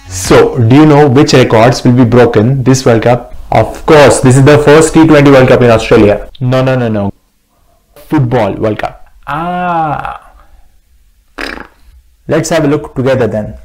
So, do you know which records will be broken this World Cup? Of course, this is the first T20 World Cup in Australia. No. Football World Cup. Let's have a look together then.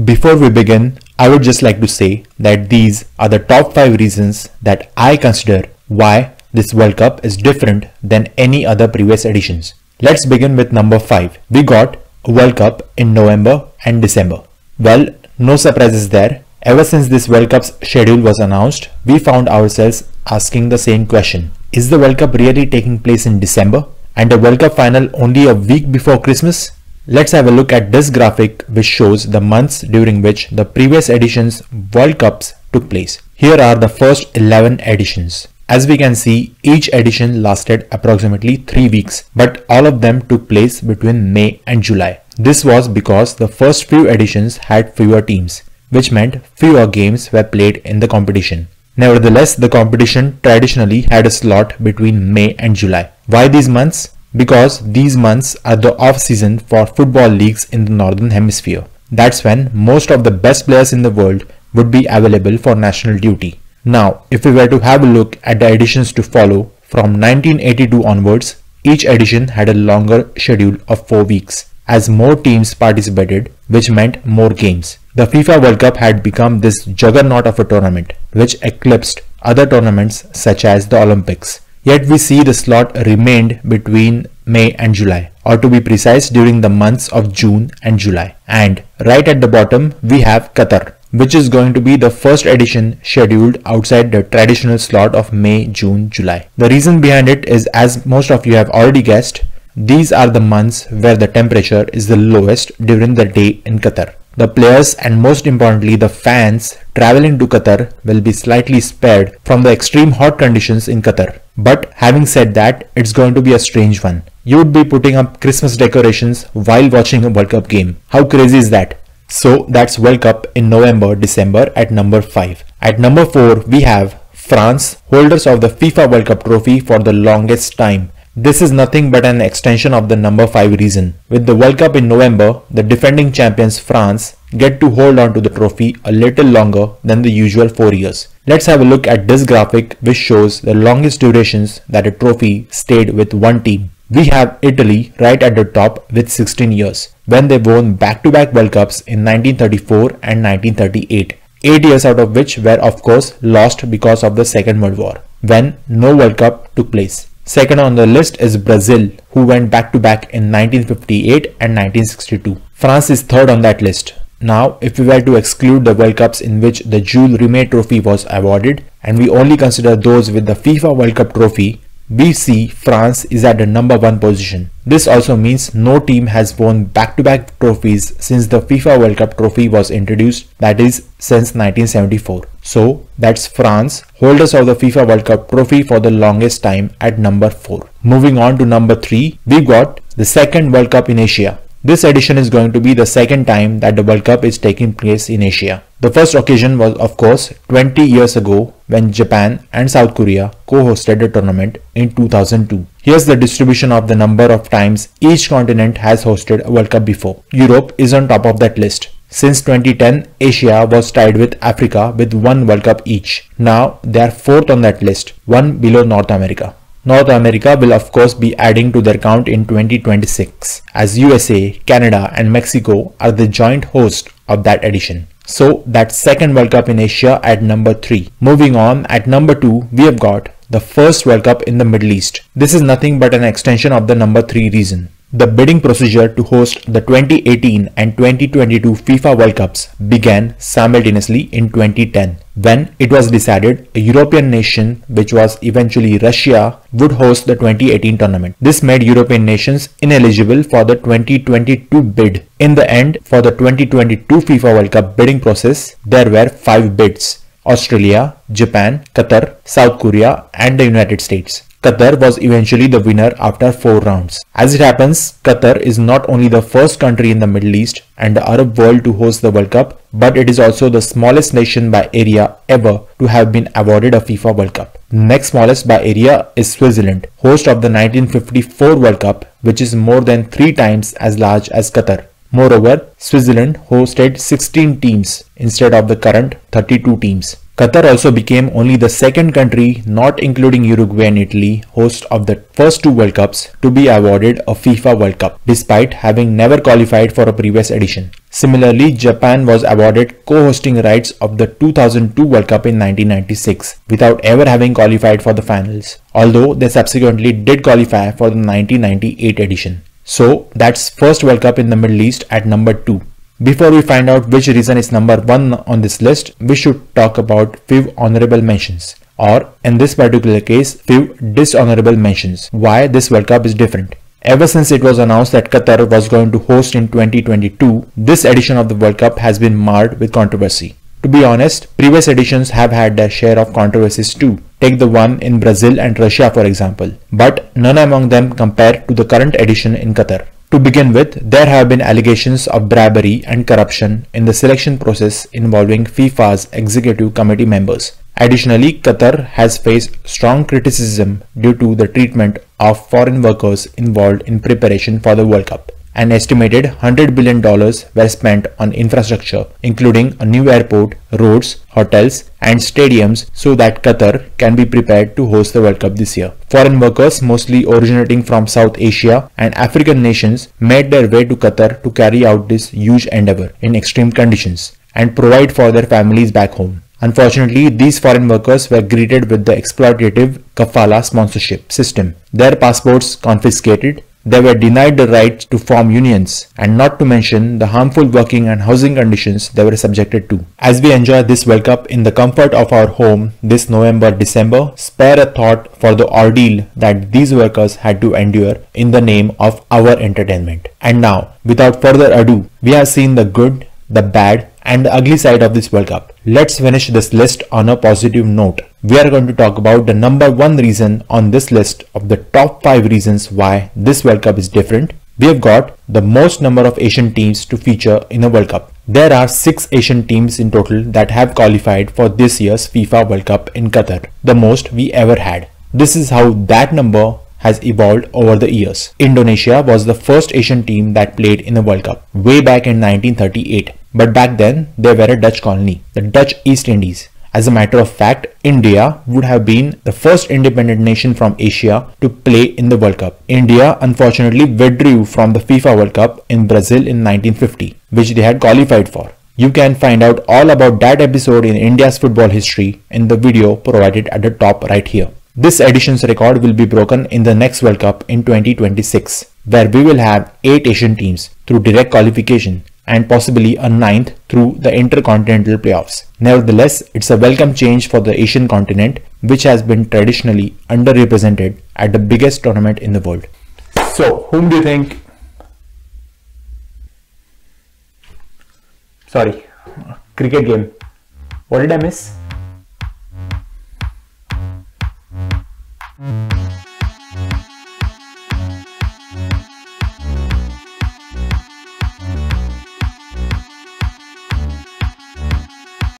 Before we begin, I would just like to say that these are the top 5 reasons that I consider why this World Cup is different than any other previous editions. Let's begin with number 5. We got a World Cup in November and December. Well, no surprises there. Ever since this World Cup's schedule was announced, we found ourselves asking the same question. Is the World Cup really taking place in December? And the World Cup final only a week before Christmas? Let's have a look at this graphic which shows the months during which the previous edition's World Cups took place. Here are the first 11 editions. As we can see, each edition lasted approximately 3 weeks, but all of them took place between May and July. This was because the first few editions had fewer teams, which meant fewer games were played in the competition. Nevertheless, the competition traditionally had a slot between May and July. Why these months? Because these months are the off-season for football leagues in the Northern Hemisphere. That's when most of the best players in the world would be available for national duty. Now, if we were to have a look at the editions to follow, from 1982 onwards, each edition had a longer schedule of 4 weeks, as more teams participated, which meant more games. The FIFA World Cup had become this juggernaut of a tournament, which eclipsed other tournaments such as the Olympics. Yet we see the slot remained between May and July, or to be precise, during the months of June and July. And right at the bottom, we have Qatar, which is going to be the first edition scheduled outside the traditional slot of May, June, July. The reason behind it is, as most of you have already guessed, these are the months where the temperature is the lowest during the day in Qatar. The players and most importantly the fans traveling to Qatar will be slightly spared from the extreme hot conditions in Qatar. But having said that, it's going to be a strange one. You would be putting up Christmas decorations while watching a World Cup game. How crazy is that? So that's World Cup in November, December at number 5. At number 4, we have France, holders of the FIFA World Cup trophy for the longest time. This is nothing but an extension of the number 5 reason. With the World Cup in November, the defending champions France get to hold on to the trophy a little longer than the usual 4 years. Let's have a look at this graphic which shows the longest durations that a trophy stayed with one team. We have Italy right at the top with 16 years, when they won back-to-back World Cups in 1934 and 1938. 8 years out of which were of course lost because of the Second World War, when no World Cup took place. Second on the list is Brazil, who went back-to-back in 1958 and 1962. France is third on that list. Now, if we were to exclude the World Cups in which the Jules Rimet trophy was awarded, and we only consider those with the FIFA World Cup trophy, we see France is at the number 1 position. This also means no team has won back-to-back trophies since the FIFA World Cup trophy was introduced, that is since 1974. So that's France, holders of the FIFA World Cup trophy for the longest time, at number 4. Moving on to number 3, we got the second World Cup in Asia. This edition is going to be the second time that the World Cup is taking place in Asia. The first occasion was of course 20 years ago when Japan and South Korea co-hosted the tournament in 2002. Here's the distribution of the number of times each continent has hosted a World Cup before. Europe is on top of that list. Since 2010, Asia was tied with Africa with 1 World Cup each. Now they are 4th on that list, 1 below North America. North America will of course be adding to their count in 2026, as USA, Canada and Mexico are the joint host of that edition. So that's second World Cup in Asia at number 3. Moving on, at number 2, we have got the first World Cup in the Middle East. This is nothing but an extension of the number 3 reason. The bidding procedure to host the 2018 and 2022 FIFA World Cups began simultaneously in 2010, when it was decided a European nation, which was eventually Russia, would host the 2018 tournament. This made European nations ineligible for the 2022 bid. In the end, for the 2022 FIFA World Cup bidding process, there were 5 bids: Australia, Japan, Qatar, South Korea and the United States. Qatar was eventually the winner after 4 rounds. As it happens, Qatar is not only the first country in the Middle East and the Arab world to host the World Cup, but it is also the smallest nation by area ever to have been awarded a FIFA World Cup. Next smallest by area is Switzerland, host of the 1954 World Cup, which is more than 3 times as large as Qatar. Moreover, Switzerland hosted 16 teams instead of the current 32 teams. Qatar also became only the second country, not including Uruguay and Italy, host of the first two World Cups to be awarded a FIFA World Cup, despite having never qualified for a previous edition. Similarly, Japan was awarded co-hosting rights of the 2002 World Cup in 1996, without ever having qualified for the finals, although they subsequently did qualify for the 1998 edition. So that's first World Cup in the Middle East at number 2. Before we find out which reason is number 1 on this list, we should talk about few honorable mentions, or in this particular case, few dishonorable mentions, why this World Cup is different. Ever since it was announced that Qatar was going to host in 2022, this edition of the World Cup has been marred with controversy. To be honest, previous editions have had their share of controversies too. Take the one in Brazil and Russia for example, but none among them compare to the current edition in Qatar. To begin with, there have been allegations of bribery and corruption in the selection process involving FIFA's executive committee members. Additionally, Qatar has faced strong criticism due to the treatment of foreign workers involved in preparation for the World Cup. An estimated $100 billion were spent on infrastructure, including a new airport, roads, hotels, and stadiums so that Qatar can be prepared to host the World Cup this year. Foreign workers, mostly originating from South Asia and African nations, made their way to Qatar to carry out this huge endeavor in extreme conditions and provide for their families back home. Unfortunately, these foreign workers were greeted with the exploitative kafala sponsorship system. Their passports confiscated, they were denied the right to form unions, and not to mention the harmful working and housing conditions they were subjected to. As we enjoy this World Cup in the comfort of our home this November-December, spare a thought for the ordeal that these workers had to endure in the name of our entertainment. And now, without further ado, we have seen the good, the bad, and the ugly side of this World Cup. Let's finish this list on a positive note. We are going to talk about the number 1 reason on this list of the top 5 reasons why this World Cup is different. We have got the most number of Asian teams to feature in a World Cup. There are 6 Asian teams in total that have qualified for this year's FIFA World Cup in Qatar, the most we ever had. This is how that number has evolved over the years. Indonesia was the first Asian team that played in the World Cup way back in 1938. But back then, they were a Dutch colony, the Dutch East Indies. As a matter of fact, India would have been the first independent nation from Asia to play in the World Cup. India unfortunately withdrew from the FIFA World Cup in Brazil in 1950, which they had qualified for. You can find out all about that episode in India's football history in the video provided at the top right here. This edition's record will be broken in the next World Cup in 2026, where we will have 8 Asian teams through direct qualification and possibly a 9th through the intercontinental playoffs. Nevertheless, it's a welcome change for the Asian continent, which has been traditionally underrepresented at the biggest tournament in the world. So, whom do you think? Sorry, cricket game. What did I miss?